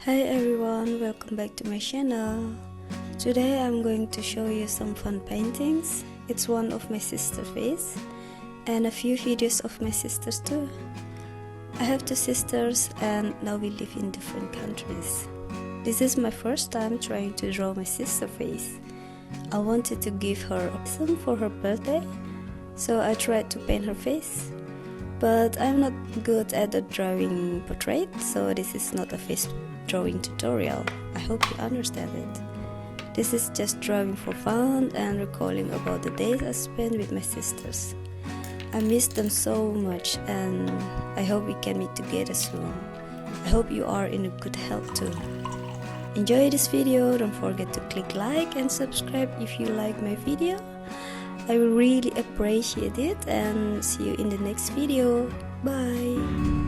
Hi everyone, welcome back to my channel. Today I'm going to show you some fun paintings. It's one of my sister's face and a few videos of my sisters too. I have two sisters and now we live in different countries. This is my first time trying to draw my sister's face. I wanted to give her a present for her birthday, so I tried to paint her face. But I'm not good at the drawing portrait, so this is not a face drawing tutorial. I hope you understand it. This is just drawing for fun and recalling about the days I spent with my sisters. I miss them so much and I hope we can meet together soon. I hope you are in good health too. Enjoy this video, don't forget to click like and subscribe if you like my video. I will really appreciate it and see you in the next video. Bye!